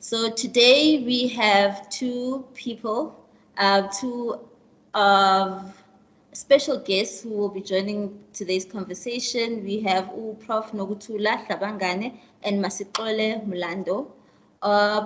So today we have two people, two special guests who will be joining today's conversation. We have Prof. Nokuthula Hlabangane and Masixole Mlando.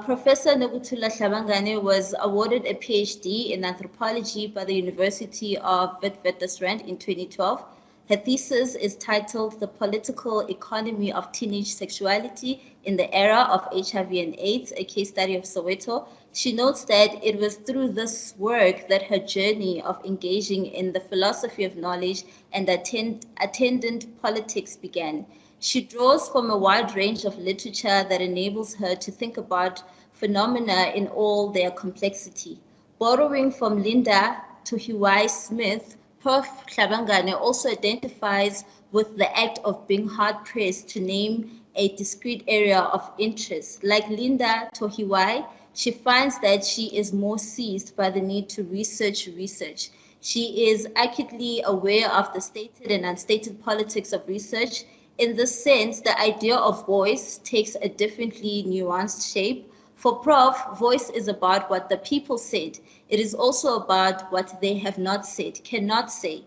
Professor Nokuthula Hlabangane was awarded a PhD in anthropology by the University of Witwatersrand in 2012. Her thesis is titled The Political Economy of Teenage Sexuality in the Era of HIV and AIDS, a case study of Soweto. She notes that it was through this work that her journey of engaging in the philosophy of knowledge and attendant politics began. She draws from a wide range of literature that enables her to think about phenomena in all their complexity. Borrowing from Linda Tohiwai Smith, Prof. Hlabangane also identifies with the act of being hard-pressed to name a discrete area of interest. Like Linda Tohiwai, she finds that she is more seized by the need to research. She is acutely aware of the stated and unstated politics of research. In this sense, the idea of voice takes a differently nuanced shape. For Prof, voice is about what the people said. It is also about what they have not said, cannot say,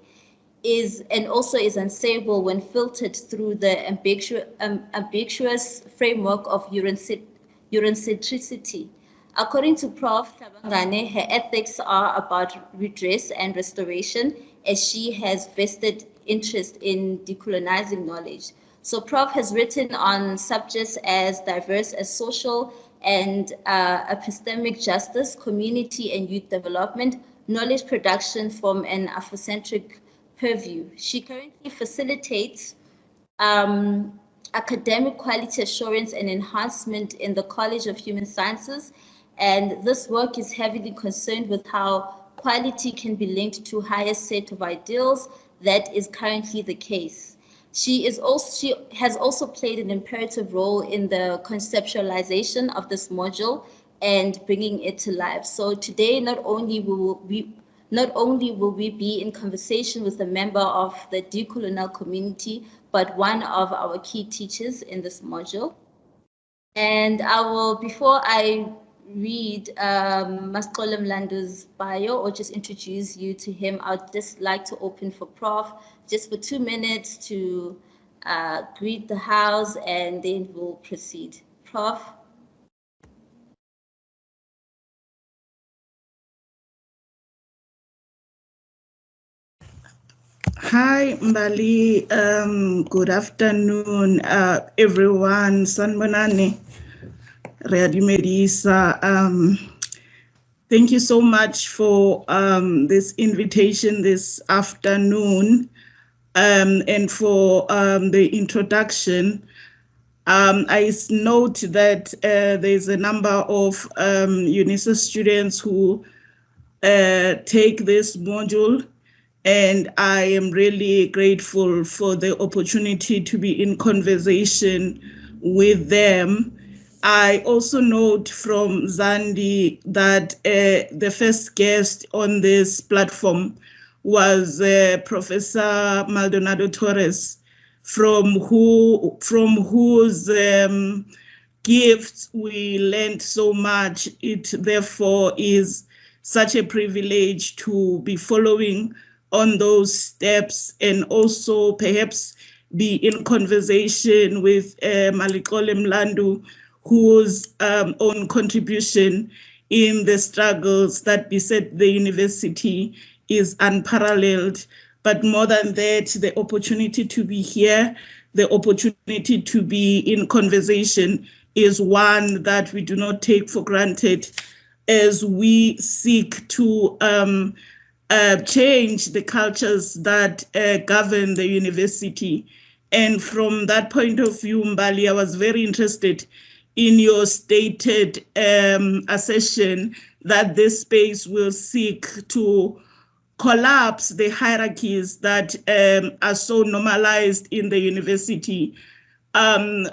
and also is unsayable when filtered through the ambiguous framework of Eurocentricity. According to Prof. Hlabangane, her ethics are about redress and restoration, as she has vested interest in decolonizing knowledge. So Prof has written on subjects as diverse as social and epistemic justice, community and youth development, knowledge production from an Afrocentric purview. She currently facilitates academic quality assurance and enhancement in the College of Human Sciences, and this work is heavily concerned with how quality can be linked to higher set of ideals. That is currently the case. She has also played an imperative role in the conceptualization of this module and bringing it to life. So today, not only will we be in conversation with a member of the decolonial community, but one of our key teachers in this module. And before I read Masixole Mlando's bio or just introduce you to him, I'd just like to open for Prof just for 2 minutes to greet the house, and then we'll proceed. Prof. Hi, Mbali. Good afternoon, everyone. Sanbonani, Readimedisa. Thank you so much for this invitation this afternoon and for the introduction. I note that there's a number of UNISA students who take this module, and I am really grateful for the opportunity to be in conversation with them. I also note from Zandi that the first guest on this platform was Professor Maldonado Torres, from whose gifts we learned so much. It therefore is such a privilege to be following on those steps, and also perhaps be in conversation with Masixole Mlando, whose own contribution in the struggles that beset the university is unparalleled. But more than that, the opportunity to be here, the opportunity to be in conversation is one that we do not take for granted as we seek to change the cultures that govern the university. And from that point of view, Mbali, I was very interested in your stated assertion that this space will seek to collapse the hierarchies that are so normalized in the university,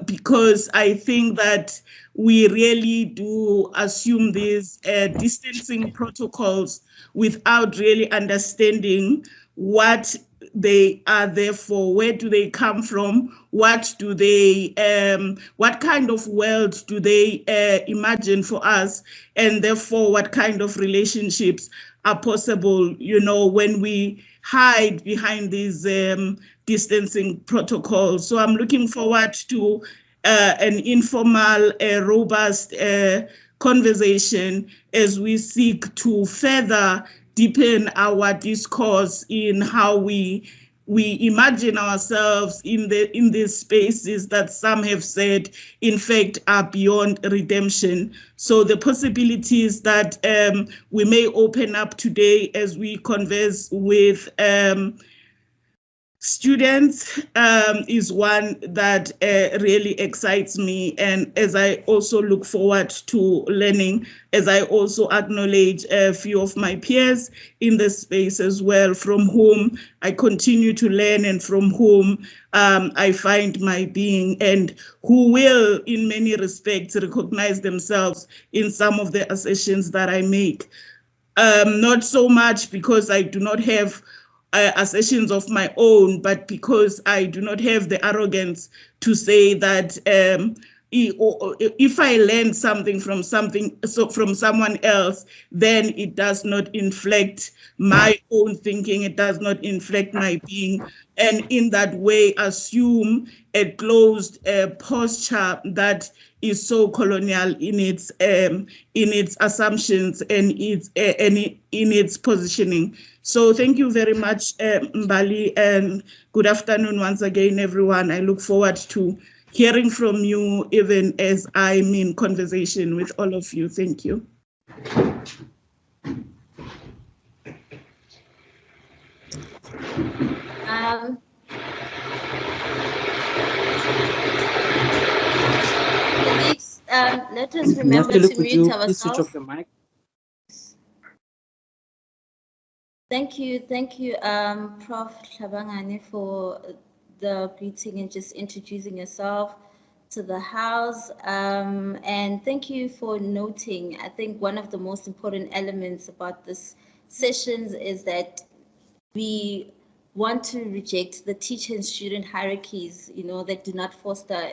because I think that we really do assume these distancing protocols without really understanding what they are there for? Where do they come from? What do they, what kind of world do they imagine for us? And therefore, what kind of relationships are possible, you know, when we hide behind these distancing protocols? So I'm looking forward to an informal, robust conversation as we seek to further deepen our discourse in how we imagine ourselves in these spaces that some have said, in fact, are beyond redemption. So the possibilities that we may open up today as we converse with students is one that really excites me. And as I also look forward to learning, as I also acknowledge a few of my peers in this space as well, from whom I continue to learn and from whom I find my being, and who will, in many respects, recognize themselves in some of the assertions that I make. Not so much because I do not have assertions of my own, but because I do not have the arrogance to say that if I learn something from someone else, then it does not inflect my own thinking, it does not inflect my being, and in that way assume a closed posture that is so colonial in its assumptions and in its positioning. So thank you very much, Mbali, and good afternoon once again, everyone. I look forward to hearing from you, even as I'm in conversation with all of you. Thank you. Colleagues, let us remember to mute ourselves. Switch off your mic. Thank you, Prof. Hlabangane, for the greeting and just introducing yourself to the house. And thank you for noting, I think one of the most important elements about this sessions is that we want to reject the teacher and student hierarchies, you know, that do not foster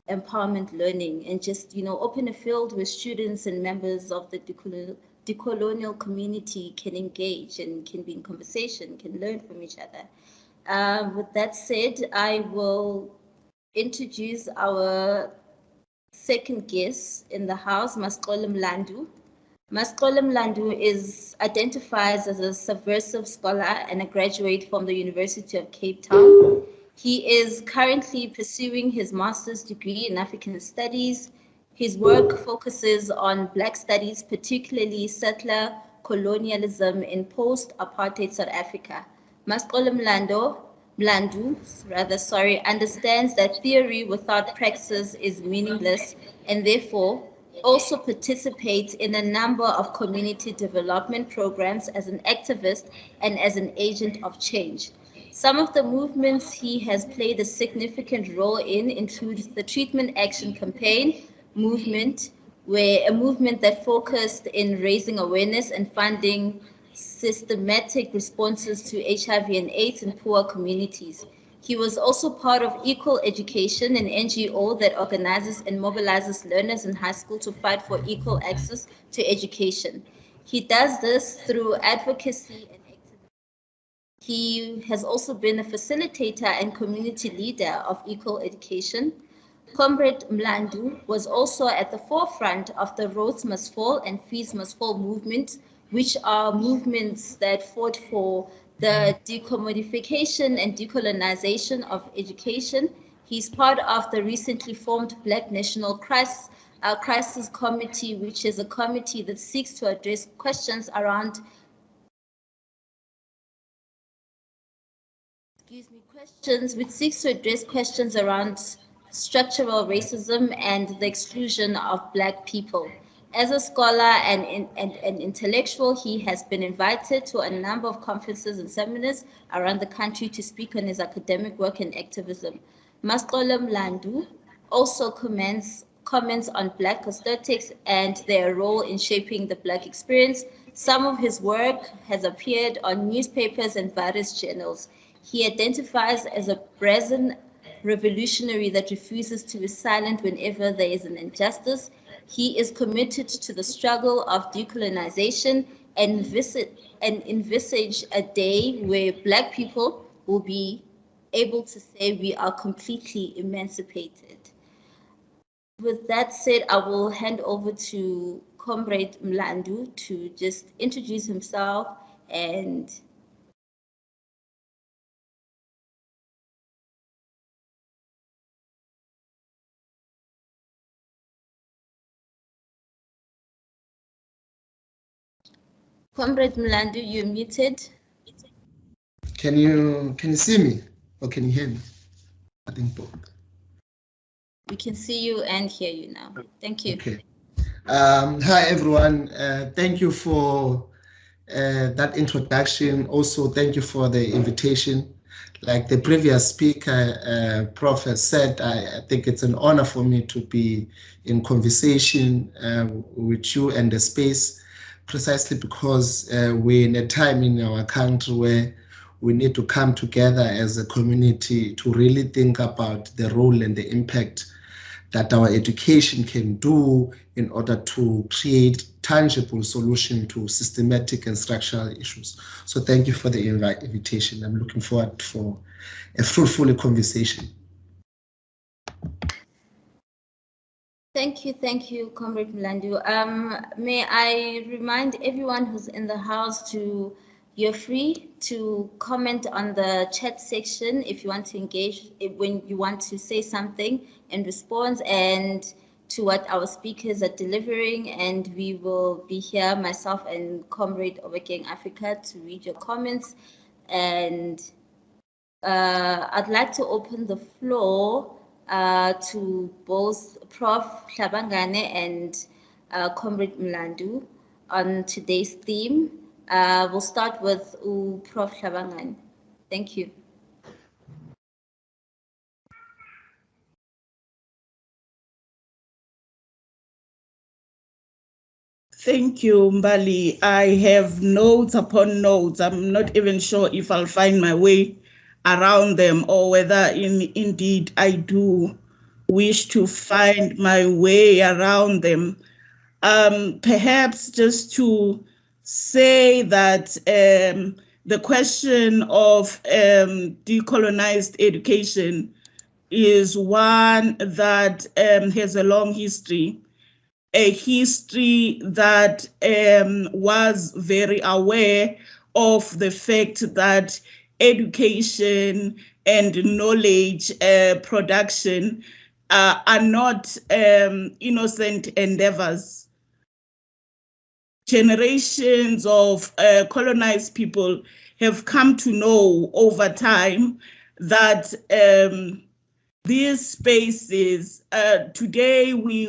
empowerment learning, and just, you know, open a field where students and members of the decolonial community can engage and can be in conversation, can learn from each other. With that said, I will introduce our second guest in the house, Masixole Mlando. Masixole Mlando identifies as a subversive scholar and a graduate from the University of Cape Town. He is currently pursuing his master's degree in African Studies. His work focuses on Black studies, particularly settler colonialism in post-apartheid South Africa. Masixole Mlando understands that theory without praxis is meaningless, and therefore also participates in a number of community development programs as an activist and as an agent of change. Some of the movements he has played a significant role in include the Treatment Action Campaign movement, a movement that focused in raising awareness and funding systematic responses to HIV and AIDS in poor communities. He was also part of Equal Education, an NGO that organizes and mobilizes learners in high school to fight for equal access to education. He does this through advocacy and activism. He has also been a facilitator and community leader of equal education. Comrade Mlando was also at the forefront of the Rhodes Must Fall and Fees Must Fall movement, which are movements that fought for the decommodification and decolonization of education. He's part of the recently formed Black National Crisis Committee, which is a committee that seeks to address questions around structural racism and the exclusion of Black people. As a scholar and intellectual, he has been invited to a number of conferences and seminars around the country to speak on his academic work and activism. Masixole Mlando also comments on Black aesthetics and their role in shaping the Black experience. Some of his work has appeared on newspapers and various journals. He identifies as a brazen revolutionary that refuses to be silent whenever there is an injustice. He is committed to the struggle of decolonization and envisage a day where Black people will be able to say we are completely emancipated. With that said, I will hand over to Comrade Mlando to just introduce himself and Comrade Mlando, you're muted. Can you see me or can you hear me? I think both. We can see you and hear you now. Thank you. Okay. Hi everyone. Thank you for that introduction. Also, thank you for the invitation. Like the previous speaker, Prof has said, I think it's an honor for me to be in conversation with you and the space, precisely because we're in a time in our country where we need to come together as a community to really think about the role and the impact that our education can do in order to create tangible solution to systematic and structural issues. So thank you for the invitation. I'm looking forward for a fruitful conversation. Thank you, Comrade Mlando. May I remind everyone who's in the house to, you're free to comment on the chat section if you want to engage, when you want to say something in response and to what our speakers are delivering, and we will be here, myself and Comrade Obakeng Africa, to read your comments. And I'd like to open the floor to both Prof. Hlabangane and Comrade Mlando on today's theme. We'll start with Prof. Hlabangane. Thank you. Thank you, Mbali. I have notes upon notes. I'm not even sure if I'll find my way around them or whether indeed I do wish to find my way around them. Perhaps just to say that the question of decolonized education is one that has a long history. A history that was very aware of the fact that education and knowledge production are not innocent endeavors. Generations of colonized people have come to know over time that these spaces, today we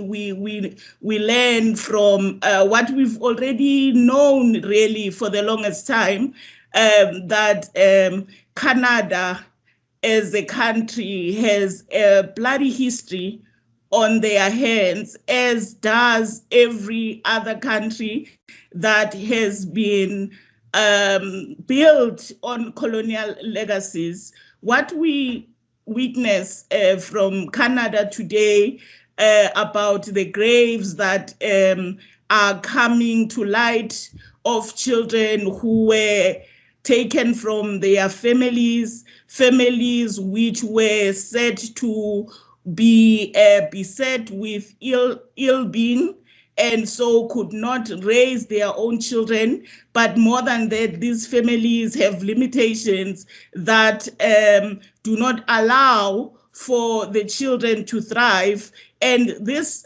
learn from what we've already known really for the longest time, that Canada as a country has a bloody history on their hands, as does every other country that has been built on colonial legacies. What we witness from Canada today about the graves that are coming to light of children who were taken from their families which were said to be beset with ill being, and so could not raise their own children. But more than that, these families have limitations that do not allow for the children to thrive. And this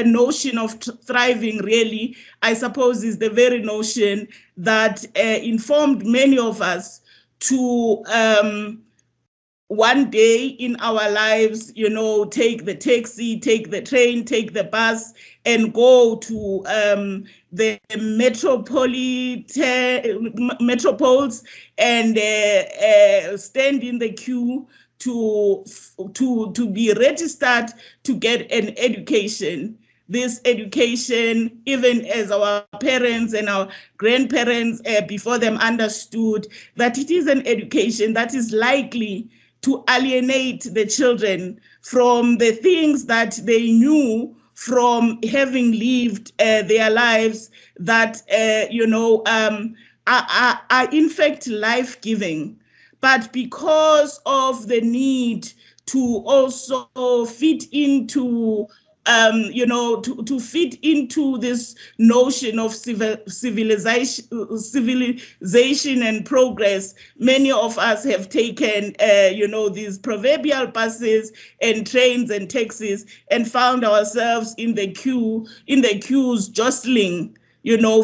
notion of thriving really, I suppose, is the very notion that informed many of us to one day in our lives, take the taxi, take the train, take the bus, and go to the metropoles and stand in the queue to be registered to get an education. this education, even as our parents and our grandparents before them understood that it is an education that is likely to alienate the children from the things that they knew from having lived their lives that, are in fact life-giving. But because of the need to also fit into to fit into this notion of civilization and progress, many of us have taken, these proverbial buses and trains and taxis and found ourselves in the queues jostling,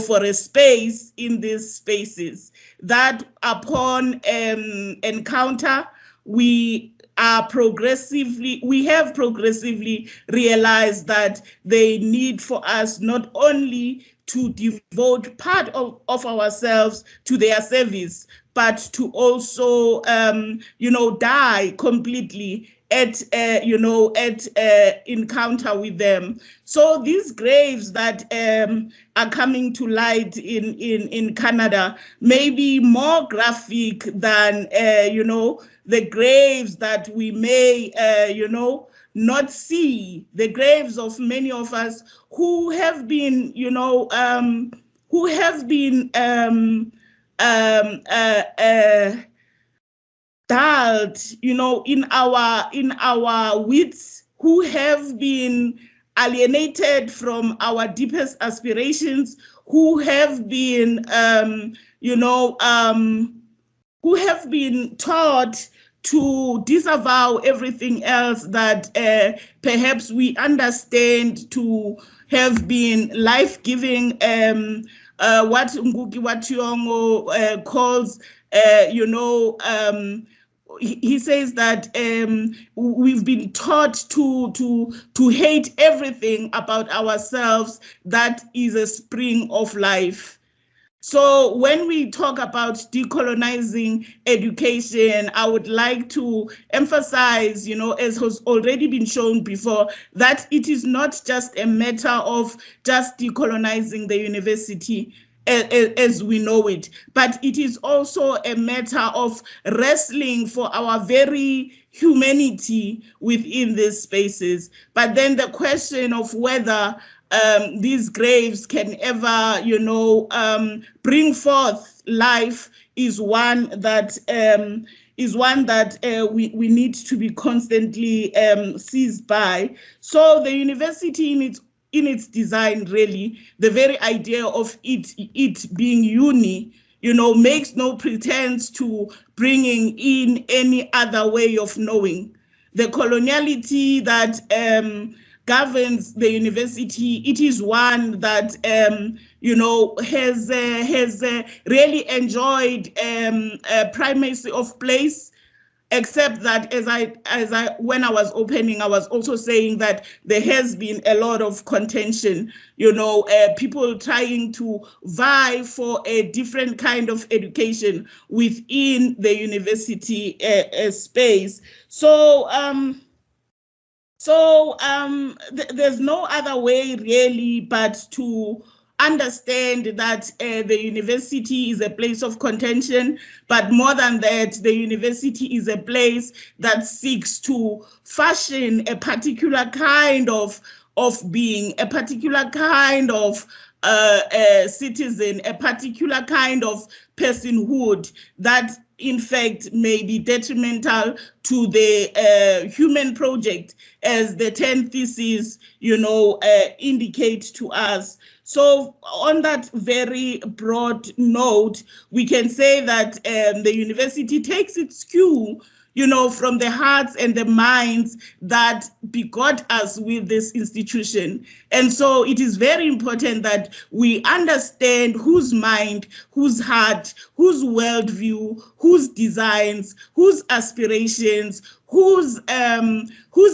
for a space in these spaces. That upon encounter, we have progressively realized that they need for us not only to devote part of ourselves to their service, but to also, die completely at encounter with them. So these graves that are coming to light in Canada may be more graphic than the graves that we may not see, the graves of many of us who have been dulled, in our wits, who have been alienated from our deepest aspirations, who have been, who have been taught to disavow everything else that perhaps we understand to have been life-giving, what Ngugi wa Thiong'o calls, he says that we've been taught to hate everything about ourselves that is a spring of life. So when we talk about decolonizing education, I would like to emphasize, as has already been shown before, that it is not just a matter of just decolonizing the university as we know it, but it is also a matter of wrestling for our very humanity within these spaces. But then the question of whether these graves can ever, bring forth life is one that we need to be constantly seized by. So the university in its design, really, the very idea of it being uni, makes no pretense to bringing in any other way of knowing. The coloniality that governs the university, it is one that has really enjoyed primacy of place, except that as I when I was opening, I was also saying that there has been a lot of contention, people trying to vie for a different kind of education within the university space. There's no other way really but to understand that the university is a place of contention, but more than that, the university is a place that seeks to fashion a particular kind of being, a particular kind of citizen, a particular kind of personhood that in fact may be detrimental to the human project, as the 10 theses, indicate to us. So on that very broad note, we can say that the university takes its cue, from the hearts and the minds that begot us with this institution. And so it is very important that we understand whose mind, whose heart, whose worldview, whose designs, whose aspirations, whose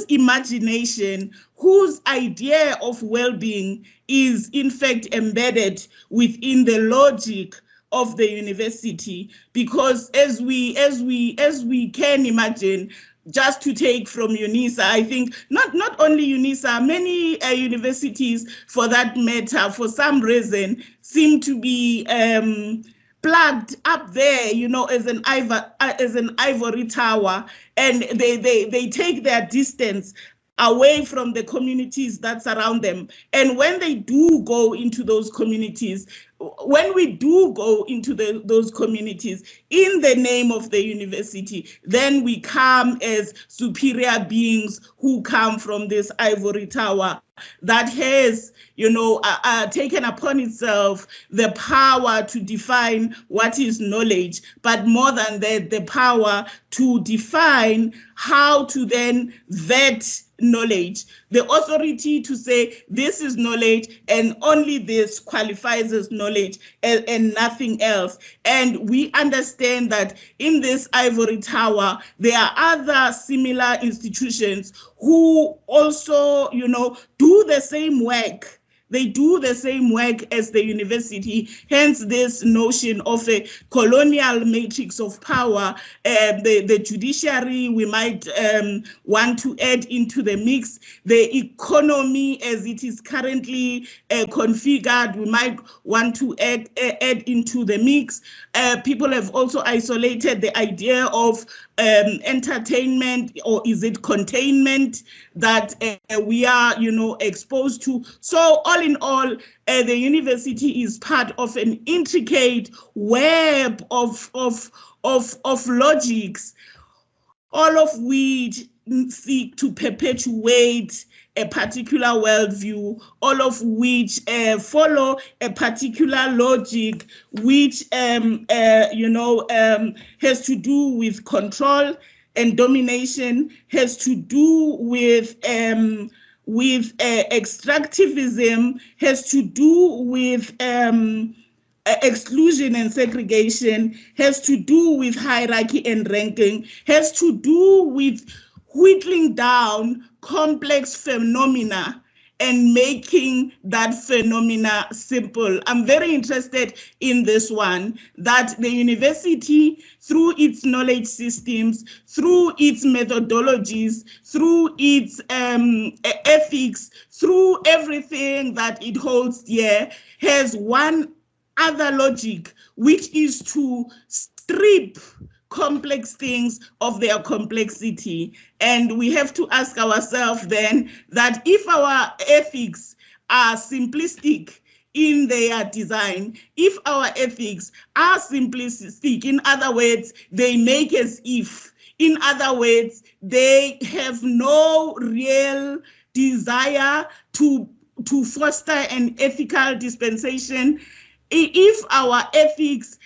imagination, whose idea of well-being is in fact embedded within the logic of the university, because as we can imagine, just to take from UNISA, I think not only UNISA, many universities for that matter, for some reason, seem to be plugged up there, you know, as an ivory tower, and they take their distance away from the communities that surround them. And when they do go into those communities, when we do go into those communities in the name of the university, then we come as superior beings who come from this ivory tower that has, you know, taken upon itself the power to define what is knowledge, but more than that, the power to define how to then vet knowledge, the authority to say this is knowledge and only this qualifies as knowledge and nothing else. And we understand that in this ivory tower, there are other similar institutions who also, you know, do the same work. They do the same work as the university, hence this notion of a colonial matrix of power. The judiciary, we might want to add into the mix. The economy as it is currently configured, we might want to add into the mix. People have also isolated the idea of entertainment, or is it containment, that we are, you know, exposed to. So all in all, the university is part of an intricate web of logics, all of which seek to perpetuate a particular worldview, all of which follow a particular logic, which you know, has to do with control and domination, has to do with extractivism, has to do with exclusion and segregation, has to do with hierarchy and ranking, has to do with whittling down complex phenomena and making that phenomena simple. I'm very interested in this one, that the university, through its knowledge systems, through its methodologies, through its ethics, through everything that it holds dear, has one other logic, which is to strip complex things of their complexity. And we have to ask ourselves then that if our ethics are simplistic in their design, if our ethics are simplistic, in other words, they make as if, in other words, they have no real desire to foster an ethical dispensation, if our ethics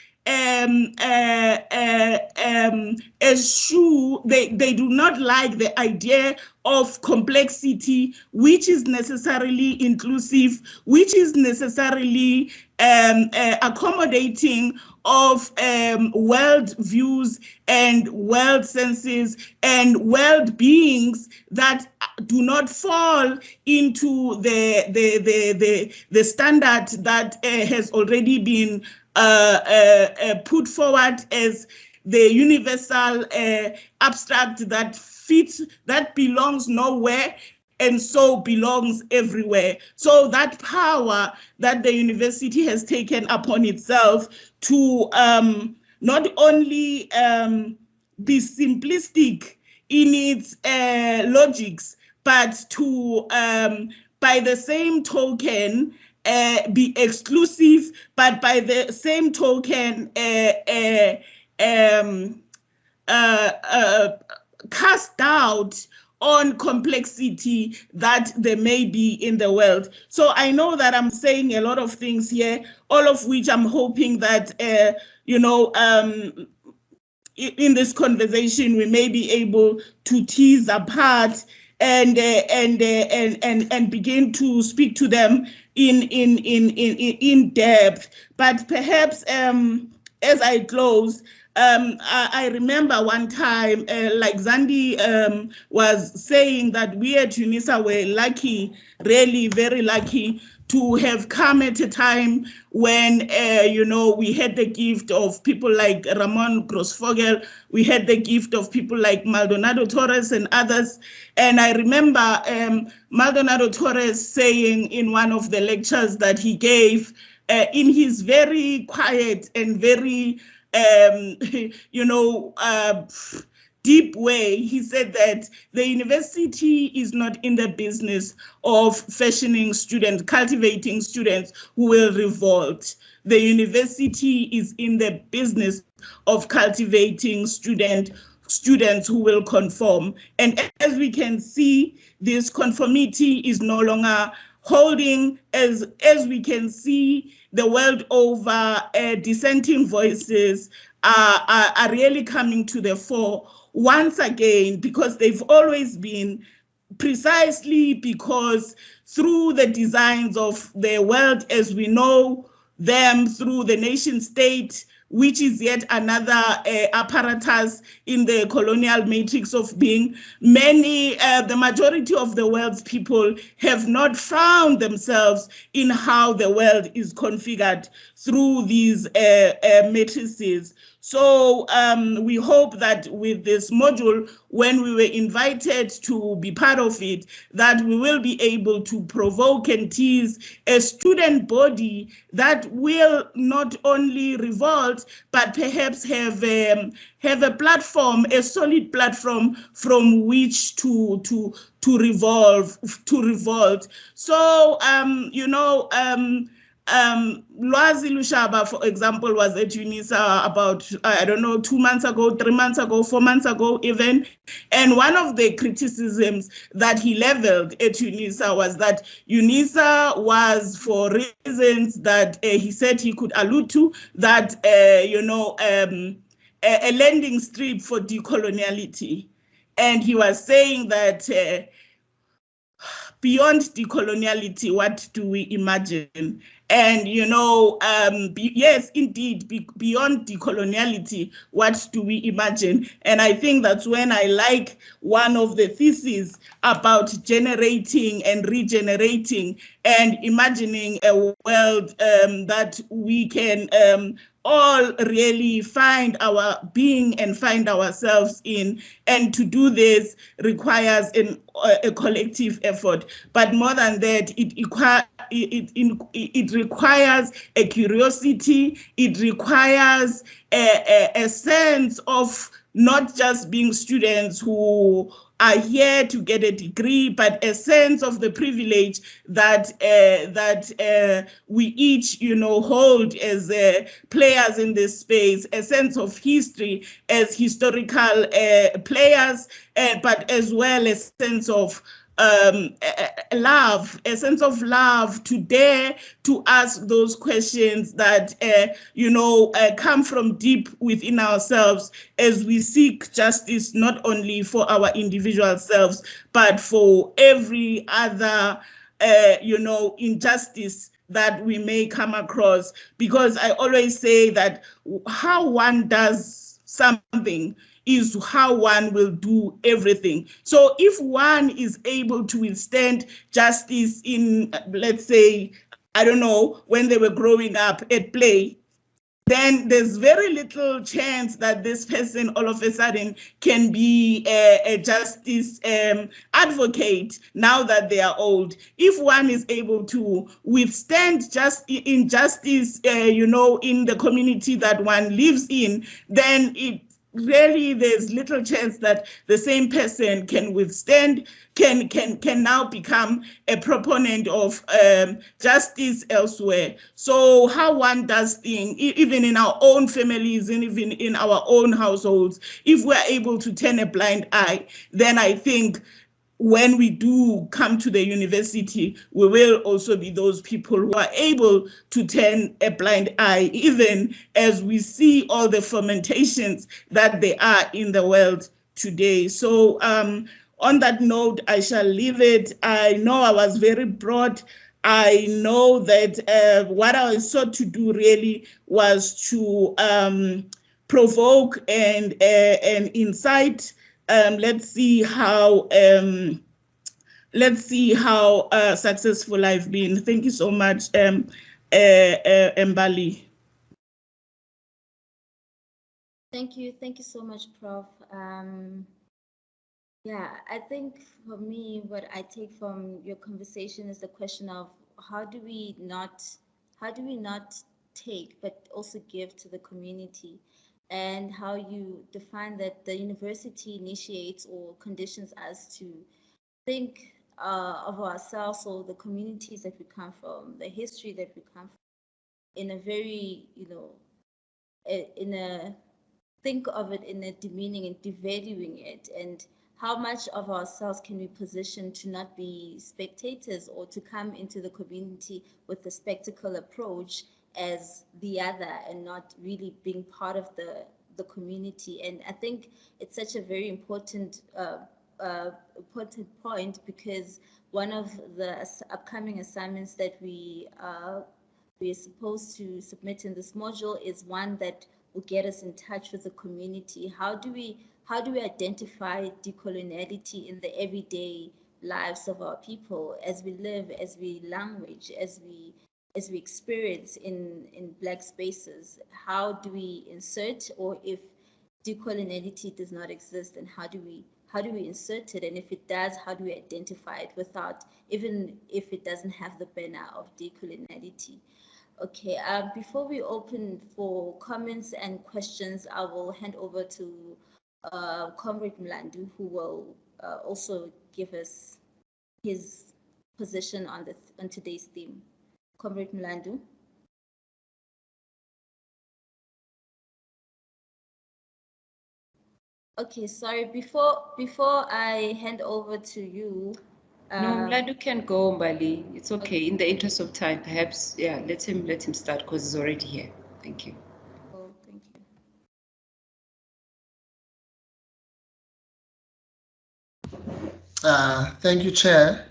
eschew, they do not like the idea of complexity, which is necessarily inclusive, which is necessarily accommodating of world views and world senses and world beings that do not fall into the standard that has already been put forward as the universal abstract that fits, that belongs nowhere and so belongs everywhere. So that power that the university has taken upon itself to not only be simplistic in its logics, but to, by the same token, be exclusive, but by the same token, cast doubt on complexity that there may be in the world. So I know that I'm saying a lot of things here, all of which I'm hoping that, you know, in this conversation, we may be able to tease apart and begin to speak to them in depth. But perhaps as I close, I remember one time, like Zandi was saying, that we at UNISA were lucky, really very lucky, to have come at a time when, you know, we had the gift of people like Ramon Grossfogel, we had the gift of people like Maldonado Torres and others. And I remember Maldonado Torres saying in one of the lectures that he gave, in his very quiet and very, you know, deep way, he said that the university is not in the business of fashioning students, cultivating students who will revolt. The university is in the business of cultivating students who will conform. And as we can see, this conformity is no longer holding, as we can see the world over, dissenting voices are really coming to the fore once again, because they've always been, precisely because through the designs of the world as we know them, through the nation state, which is yet another apparatus in the colonial matrix of being, the majority of the world's people have not found themselves in how the world is configured through these matrices. So we hope that with this module, when we were invited to be part of it, that we will be able to provoke and tease a student body that will not only revolt, but perhaps have a platform, a solid platform from which to revolt. So, you know, Lwazi Lushaba, for example, was at UNISA about, I don't know, 2 months ago, 3 months ago, 4 months ago even. And one of the criticisms that he leveled at UNISA was that UNISA was, for reasons that he said he could allude to, that, you know, a landing strip for decoloniality. And he was saying that beyond decoloniality, what do we imagine? And, you know, yes, indeed, beyond decoloniality, what do we imagine? And I think that's when I like one of the theses about generating and regenerating and imagining a world that we can all really find our being and find ourselves in. And to do this requires a collective effort. But more than that, it requires a curiosity. It requires a sense of not just being students who are here to get a degree, but a sense of the privilege that we each, you know, hold as players in this space, a sense of history as historical players, but as well a sense of love, a sense of love to dare to ask those questions that, you know, come from deep within ourselves as we seek justice, not only for our individual selves, but for every other, you know, injustice that we may come across. Because I always say that how one does something is how one will do everything. So if one is able to withstand justice in, let's say, I don't know, when they were growing up at play, then there's very little chance that this person all of a sudden can be a justice advocate now that they are old. If one is able to withstand injustice, you know, in the community that one lives in, then really there's little chance that the same person can withstand, can now become a proponent of justice elsewhere. So how one does things, even in our own families and even in our own households, if we're able to turn a blind eye, then I think when we do come to the university, we will also be those people who are able to turn a blind eye, even as we see all the fermentations that there are in the world today. So on that note, I shall leave it. I know I was very broad. I know that what I sought to do really was to provoke and incite. Let's see how let's see how successful I've been. Thank you so much, Mbali. Thank you so much, Prof. Yeah, I think for me, what I take from your conversation is the question of how do we not take, but also give to the community, and how you define that the university initiates or conditions us to think of ourselves or the communities that we come from, the history that we come from, in a very, think of it in a demeaning and devaluing it, and how much of ourselves can we position to not be spectators or to come into the community with the spectacle approach as the other and not really being part of the community. And I think it's such a very important point, because one of the upcoming assignments that we are supposed to submit in this module is one that will get us in touch with the community. How do we identify decoloniality in the everyday lives of our people as we live, as we language, as we experience in Black spaces? How do we insert, or if decoloniality does not exist, then how do we insert it? And if it does, how do we identify it without, even if it doesn't have the banner of decoloniality? Okay, before we open for comments and questions, I will hand over to Comrade Mlando, who will also give us his position on today's theme. Comrade Mlando. Okay, sorry, before I hand over to you. No, Mlando can go, Mbali. It's okay. In the interest of time, perhaps, yeah, let him start because he's already here. Thank you. Oh, thank you. Thank you, Chair.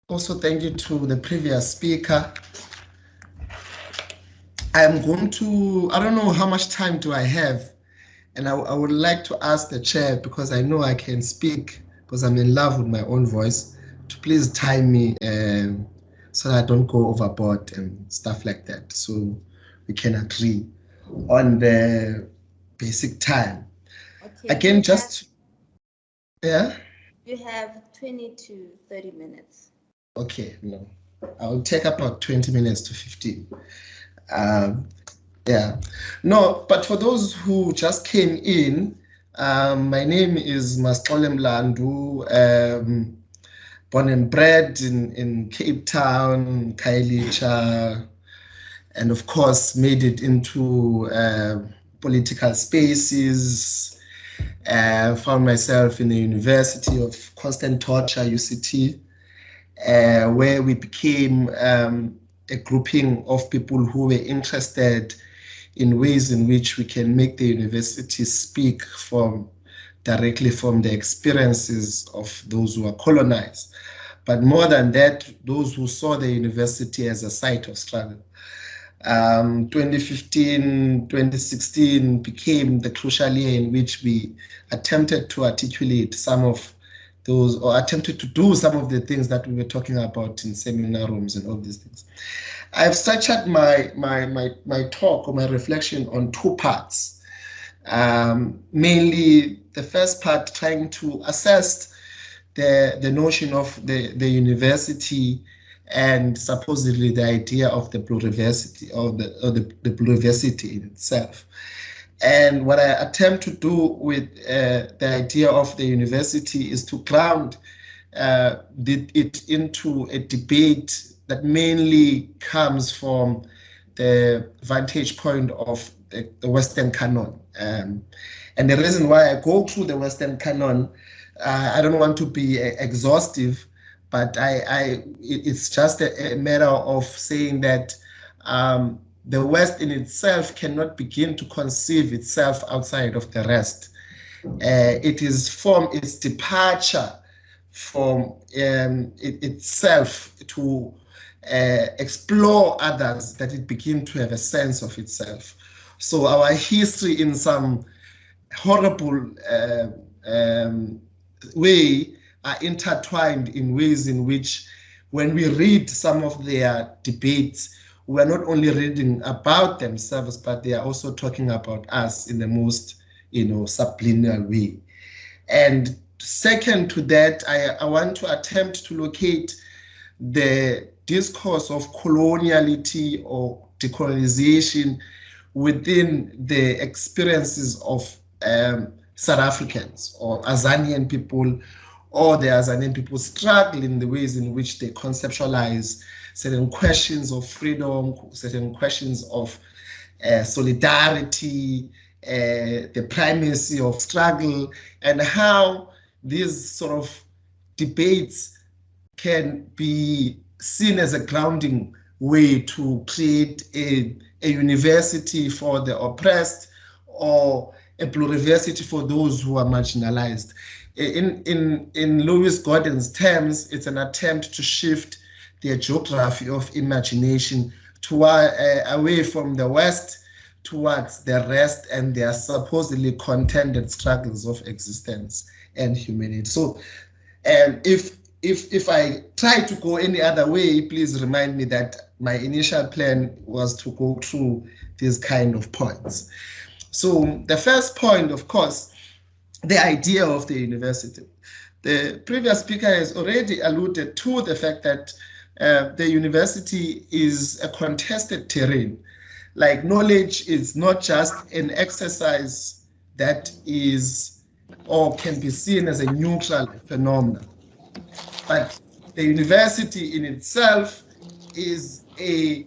Also, thank you to the previous speaker. I'm going to, I don't know how much time do I have, and I would like to ask the chair, because I know I can speak because I'm in love with my own voice, to please time me so that I don't go overboard and stuff like that, so we can agree on the basic time. Okay, again, just yeah, you have 20 to 30 minutes. Okay, no, I'll take about 20 minutes to 15. Yeah, no, but for those who just came in, my name is Masixole Mlando, born and bred in Cape Town, Khayelitsha, and of course made it into political spaces. Found myself in the University of Constant Torture, UCT, where we became a grouping of people who were interested in ways in which we can make the university speak directly from the experiences of those who are colonized. But more than that, those who saw the university as a site of struggle. 2015, 2016 became the crucial year in which we attempted to articulate some of those, or attempted to do some of the things that we were talking about in seminar rooms and all these things. I've structured my talk or my reflection on two parts. Mainly the first part trying to assess the notion of the university and supposedly the idea of the pluriversity, or the pluriversity in itself. And what I attempt to do with the idea of the university is to ground it into a debate that mainly comes from the vantage point of the Western canon. And the reason why I go through the Western canon, I don't want to be exhaustive, but it's just a matter of saying that the West in itself cannot begin to conceive itself outside of the rest. It is from its departure from itself to explore others that it begins to have a sense of itself. So our history in some horrible way are intertwined in ways in which, when we read some of their debates, we are not only reading about themselves, but they are also talking about us in the most, subliminal way. And second to that, I want to attempt to locate the discourse of coloniality or decolonization within the experiences of South Africans or Azanian people, or the Azanian people struggle in the ways in which they conceptualize certain questions of freedom, certain questions of solidarity, the primacy of struggle, and how these sort of debates can be seen as a grounding way to create a university for the oppressed, or a pluriversity for those who are marginalized. In Lewis Gordon's terms, it's an attempt to shift the geography of imagination away from the West towards the rest and their supposedly contended struggles of existence and humanity. So if I try to go any other way, please remind me that my initial plan was to go through these kind of points. So the first point, of course, the idea of the university. The previous speaker has already alluded to the fact that the university is a contested terrain. Like, knowledge is not just an exercise that is or can be seen as a neutral phenomenon, but the university in itself is a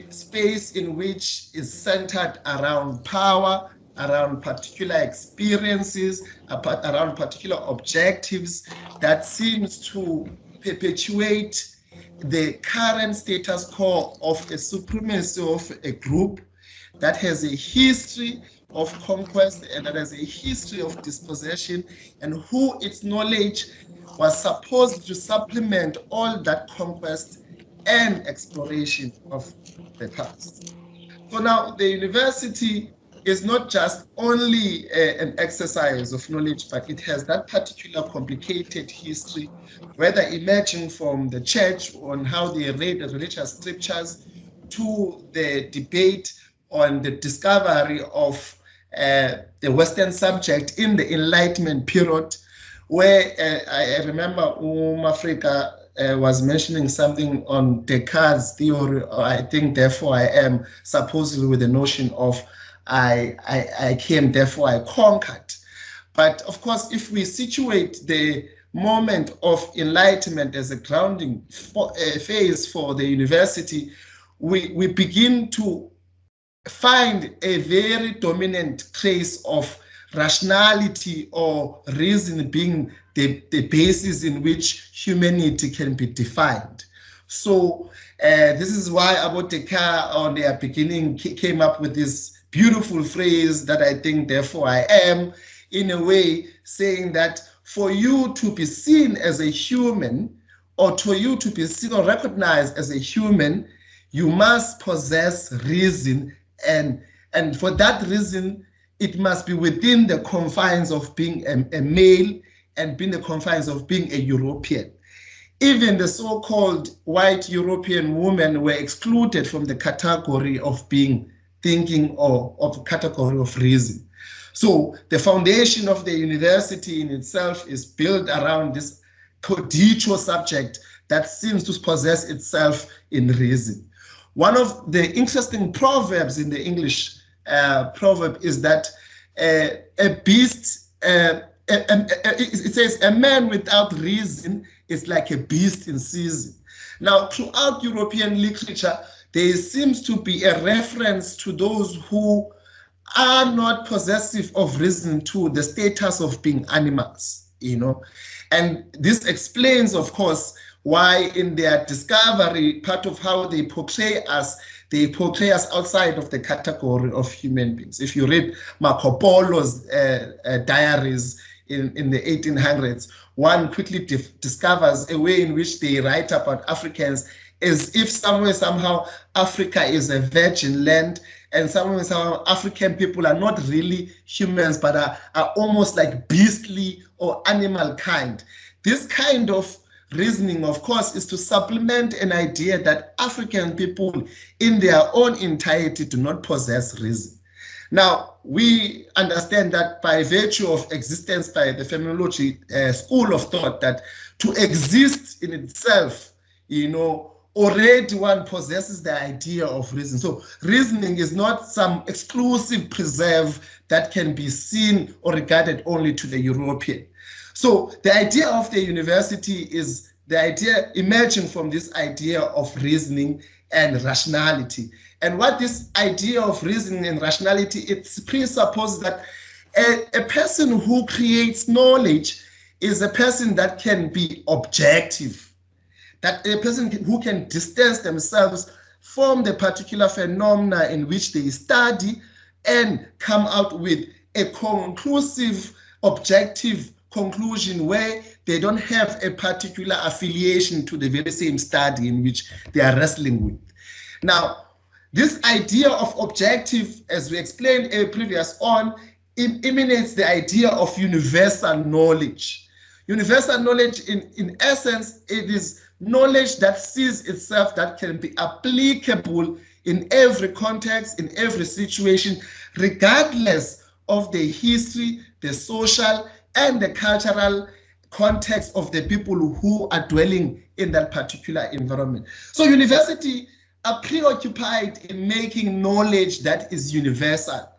space in which is centered around power, around particular experiences, around particular objectives that seems to perpetuate the current status quo of a supremacy of a group that has a history of conquest and that has a history of dispossession, and who its knowledge was supposed to supplement all that conquest and exploration of the past. So now the university is not just only an exercise of knowledge, but it has that particular complicated history, whether emerging from the church on how they read the religious scriptures, to the debate on the discovery of the Western subject in the Enlightenment period, where I remember Africa was mentioning something on Descartes' theory, or I think therefore I am, supposedly with the notion of I came, therefore I conquered. But of course, if we situate the moment of enlightenment as a grounding phase for the university, we begin to find a very dominant trace of rationality or reason being the basis in which humanity can be defined. So this is why about Descartes on their beginning came up with this beautiful phrase that I think, therefore I am, in a way saying that for you to be seen as a human, or for you to be seen or recognized as a human, you must possess reason, and for that reason, it must be within the confines of being a male and within the confines of being a European. Even the so-called white European women were excluded from the category of being thinking or of category of reason. So the foundation of the university in itself is built around this cogito subject that seems to possess itself in reason. One of the interesting proverbs in the English proverb is that a beast, it says, a man without reason is like a beast in season. Now, throughout European literature, there seems to be a reference to those who are not possessive of reason to the status of being animals, And this explains, of course, why in their discovery, part of how they portray us outside of the category of human beings. If you read Marco Polo's diaries in the 1800s, one quickly discovers a way in which they write about Africans as if somehow Africa is a virgin land and some African people are not really humans, but are almost like beastly or animal kind. This kind of reasoning, of course, is to supplement an idea that African people in their own entirety do not possess reason. Now, we understand that by virtue of existence by the phenomenology school of thought, that to exist in itself, already one possesses the idea of reason. So reasoning is not some exclusive preserve that can be seen or regarded only to the European. So the idea of the university is the idea emerging from this idea of reasoning and rationality. And what this idea of reasoning and rationality, it presupposes that a person who creates knowledge is a person that can be objective, that a person who can distance themselves from the particular phenomena in which they study and come out with a conclusive, objective conclusion where they don't have a particular affiliation to the very same study in which they are wrestling with. Now, this idea of objective, as we explained previous on, it emanates the idea of universal knowledge. Universal knowledge, in essence, it is knowledge that sees itself, that can be applicable in every context, in every situation, regardless of the history, the social, and the cultural context of the people who are dwelling in that particular environment. So university are preoccupied in making knowledge that is universal.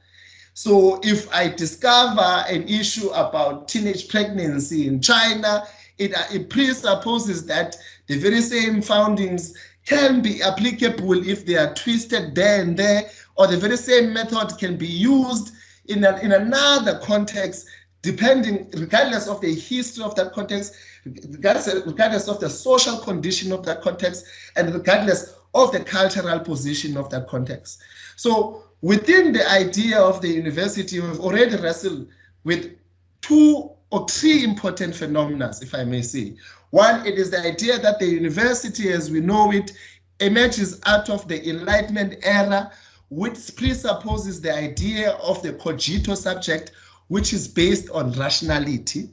So if I discover an issue about teenage pregnancy in China, it presupposes that the very same foundings can be applicable if they are twisted there and there, or the very same method can be used in another context, depending, regardless of the history of that context, regardless of the social condition of that context, and regardless of the cultural position of that context. So within the idea of the university, we've already wrestled with 2 or 3 important phenomena, if I may say. One, it is the idea that the university as we know it emerges out of the Enlightenment era, which presupposes the idea of the cogito subject, which is based on rationality.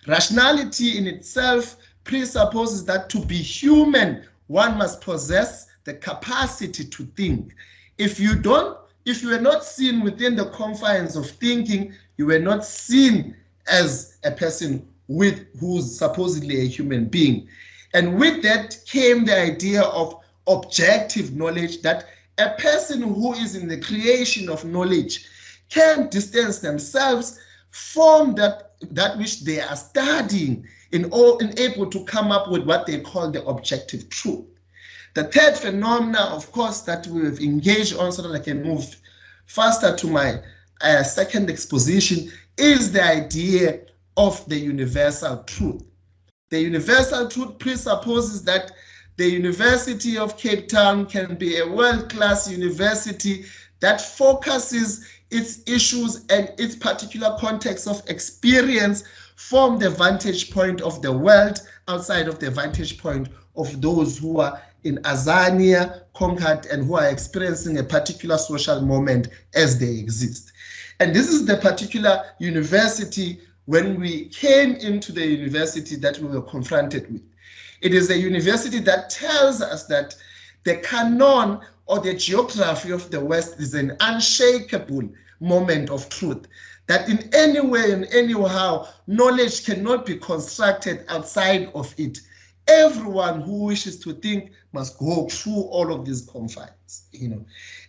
Rationality in itself presupposes that to be human, one must possess the capacity to think. If you are not seen within the confines of thinking, you were not seen as a person who's supposedly a human being. And with that came the idea of objective knowledge, that a person who is in the creation of knowledge can distance themselves from that which they are studying and able to come up with what they call the objective truth. The third phenomena, of course, that we've engaged on so that I can move faster to my second exposition is the idea of the universal truth. The universal truth presupposes that the University of Cape Town can be a world-class university that focuses its issues and its particular context of experience from the vantage point of the world outside of the vantage point of those who are in Azania, conquered, and who are experiencing a particular social moment as they exist. And this is the particular university, when we came into the university, that we were confronted with. It is a university that tells us that the canon or the geography of the West is an unshakable moment of truth, that in any way and anyhow, knowledge cannot be constructed outside of it. Everyone who wishes to think must go through all of these confines,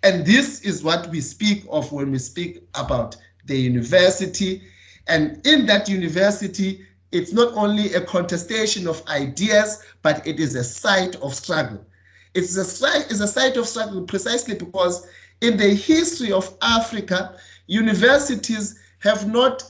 And this is what we speak of when we speak about the university. And in that university, it's not only a contestation of ideas, but it is a site of struggle. It's a site of struggle precisely because in the history of Africa, universities have not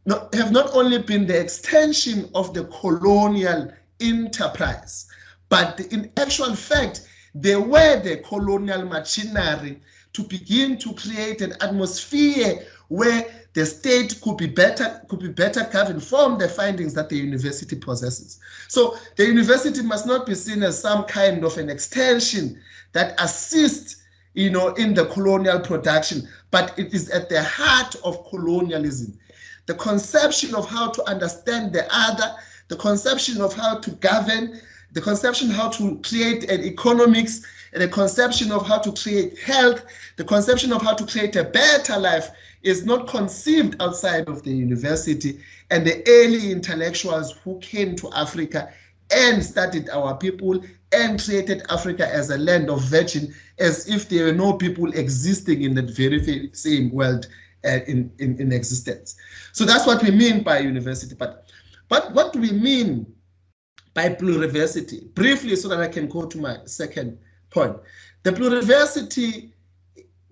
only been the extension of the colonial enterprise, but in actual fact, they were the colonial machinery to begin to create an atmosphere where the state could be better governed from the findings that the university possesses. So the university must not be seen as some kind of an extension that assists you know, in the colonial production, but it is at the heart of colonialism. The conception of how to understand the other, the conception of how to govern, the conception of how to create an economics, and the conception of how to create health, the conception of how to create a better life is not conceived outside of the university and the early intellectuals who came to Africa and studied our people and created Africa as a land of virgin, as if there were no people existing in that very same world in existence. So that's what we mean by university. But what do we mean by pluriversity? Briefly, so that I can go to my second point. The pluriversity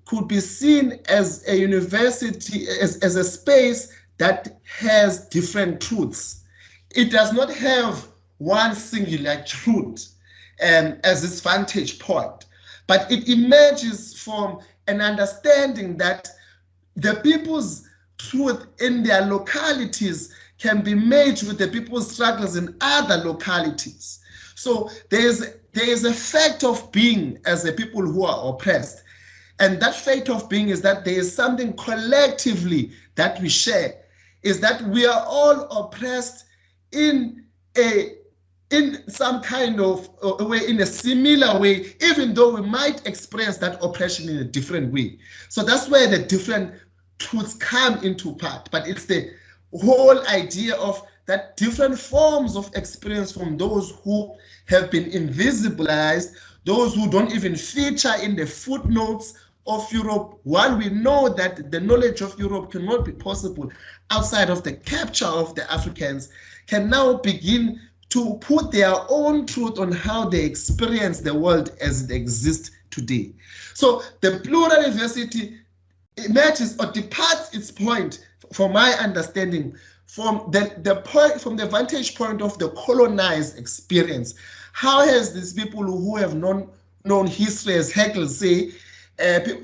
could be seen as a university, as a space that has different truths. It does not have one singular truth as its vantage point, but it emerges from an understanding that the people's truth in their localities can be merged with the people's struggles in other localities. So there is a fact of being as a people who are oppressed. And that fact of being is that there is something collectively that we share, is that we are all oppressed in some kind of way, in a similar way, even though we might experience that oppression in a different way. So that's where the different truths come into part, but it's the whole idea of that different forms of experience from those who have been invisibilized, those who don't even feature in the footnotes of Europe. While we know that the knowledge of Europe cannot be possible outside of the capture of the Africans, can now begin to put their own truth on how they experience the world as it exists today. So the pluriversity emerges or departs its point, from my understanding, from the vantage point of the colonized experience. How has these people who have known history, as Hegel say,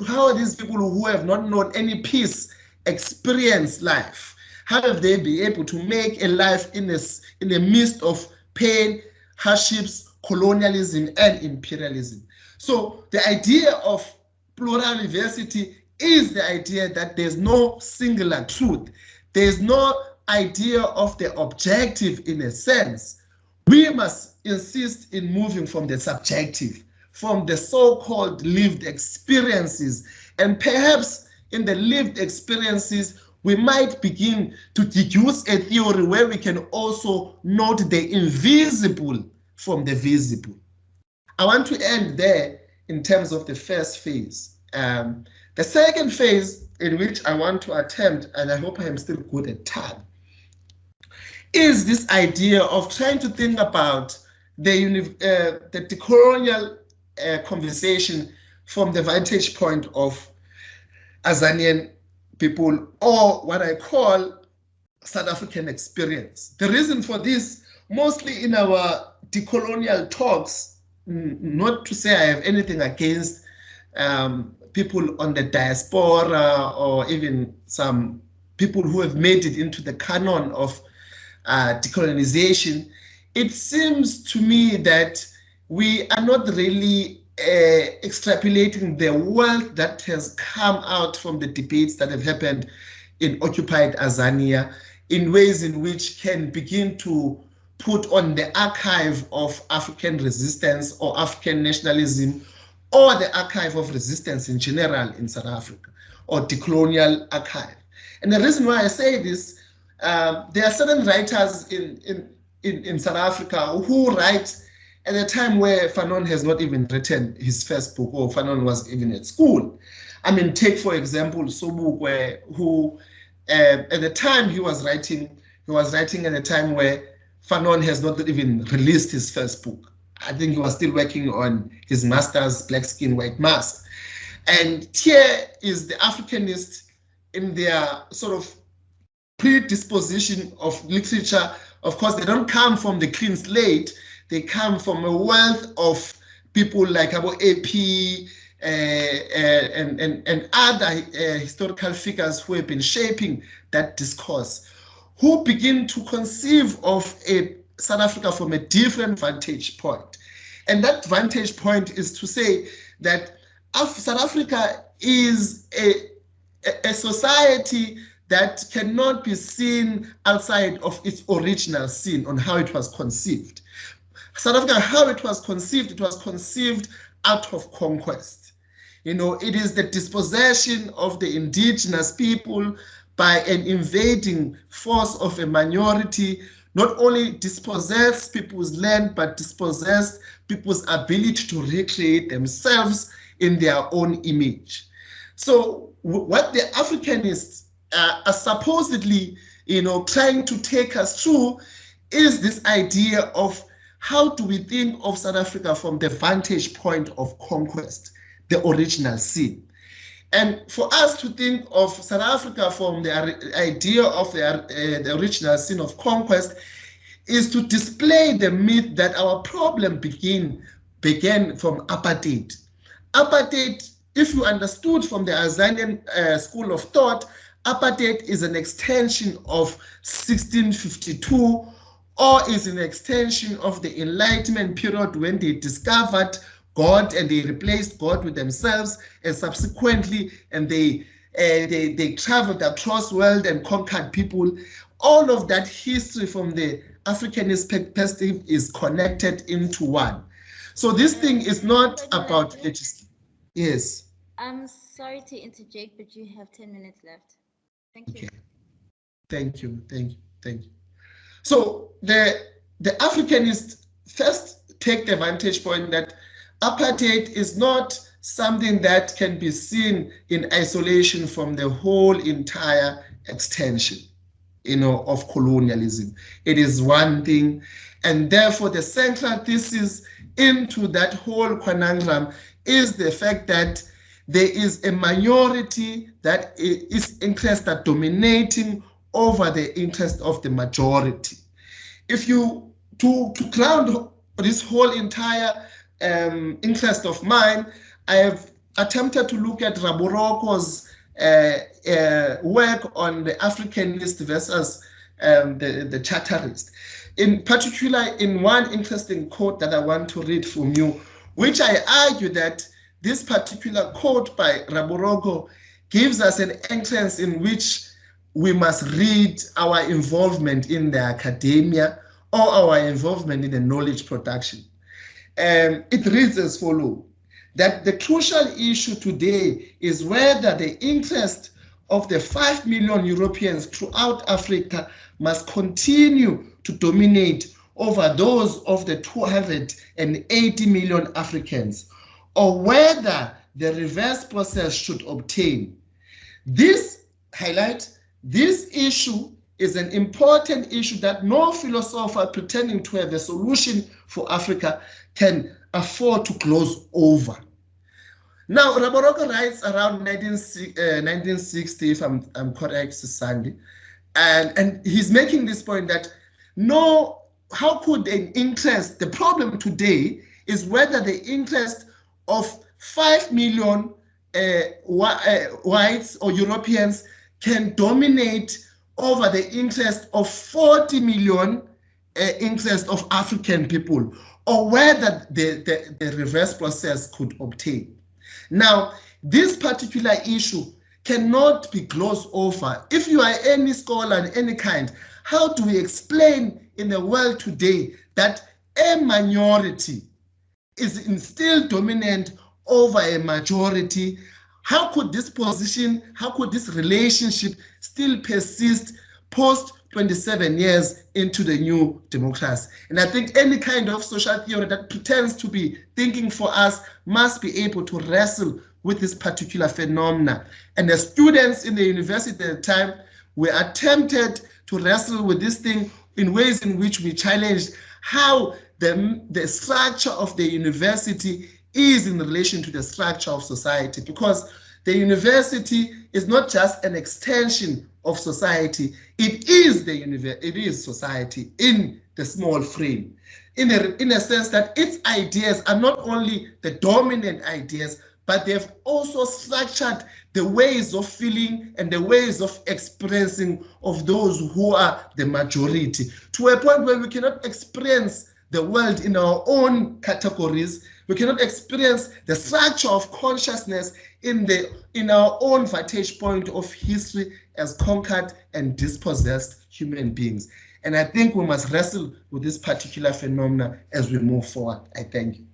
how are these people who have not known any peace experience life? How have they been able to make a life in the midst of pain, hardships, colonialism, and imperialism? So the idea of pluriversity is the idea that there's no singular truth. There's no idea of the objective in a sense. We must insist in moving from the subjective, from the so-called lived experiences. And perhaps in the lived experiences, we might begin to deduce a theory where we can also note the invisible from the visible. I want to end there in terms of the first phase. The second phase, in which I want to attempt, and I hope I am still good at time, is this idea of trying to think about the decolonial conversation from the vantage point of Azanian people, or what I call South African experience. The reason for this, mostly in our decolonial talks, not to say I have anything against people on the diaspora or even some people who have made it into the canon of decolonization, it seems to me that we are not really extrapolating the wealth that has come out from the debates that have happened in occupied Azania in ways in which can begin to put on the archive of African resistance or African nationalism, or the archive of resistance in general in South Africa, or decolonial archive. And the reason why I say this, there are certain writers in South Africa who write at a time where Fanon has not even written his first book, or Fanon was even at school. I mean, take for example Sobukwe, who at the time he was writing at a time where Fanon has not even released his first book. I think he was still working on his master's Black Skin, White Mask. And here is the Africanist in their sort of predisposition of literature. Of course, they don't come from the clean slate. They come from a wealth of people like Abo AP and other historical figures who have been shaping that discourse, who begin to conceive of a South Africa from a different vantage point. And that vantage point is to say that South Africa is a society that cannot be seen outside of its original sin on how it was conceived. South Africa, how it was conceived out of conquest. You know, it is the dispossession of the indigenous people by an invading force of a minority, not only dispossessed people's land, but dispossessed people's ability to recreate themselves in their own image. So what the Africanists are supposedly, you know, trying to take us through is this idea of how do we think of South Africa from the vantage point of conquest, the original sin. And for us to think of South Africa from the idea of the original sin of conquest is to display the myth that our problem began from apartheid. Apartheid, if you understood from the Azanian school of thought, apartheid is an extension of 1652, or is an extension of the Enlightenment period when they discovered God and they replaced God with themselves, and subsequently, and they traveled across the world and conquered people. All of that history from the Africanist perspective is connected into one. So this thing is not about legislation. Yes. I'm sorry to interject, but you have 10 minutes left. Thank you. Okay. Thank you. So the Africanists first take the vantage point that apartheid is not something that can be seen in isolation from the whole entire extension, you know, of colonialism. It is one thing, and therefore the central thesis into that whole conundrum is the fact that there is a minority that is interested in dominating over the interest of the majority. If you, to ground this whole entire interest of mine, I have attempted to look at Raboroko's work on the Africanist versus the Charterist. In particular, in one interesting quote that I want to read from you, which I argue that this particular quote by Raboroko gives us an entrance in which we must read our involvement in the academia or our involvement in the knowledge production. It reads as follows, that the crucial issue today is whether the interest of the 5 million Europeans throughout Africa must continue to dominate over those of the 280 million Africans, or whether the reverse process should obtain. This issue is an important issue that no philosopher pretending to have a solution for Africa can afford to gloss over. Now, Raboroko writes around 1960, if I'm correct, Sandy, and he's making this point that how could an interest, the problem today is whether the interest of 5 million whites or Europeans can dominate over the interest of 40 million interest of African people, or whether the reverse process could obtain. Now, this particular issue cannot be glossed over. If you are any scholar in any kind, how do we explain in the world today that a minority is still dominant over a majority? How could this position, how could this relationship still persist post 27 years into the new democracy? And I think any kind of social theory that pretends to be thinking for us must be able to wrestle with this particular phenomena. And the students in the university at the time were attempted to wrestle with this thing in ways in which we challenged how the structure of the university is in relation to the structure of society, because the university is not just an extension of society, it is society in the small frame, in a sense that its ideas are not only the dominant ideas, but they've also structured the ways of feeling and the ways of expressing of those who are the majority, to a point where we cannot experience the world in our own categories. We cannot experience the structure of consciousness in our own vantage point of history as conquered and dispossessed human beings. And I think we must wrestle with this particular phenomena as we move forward. I thank you.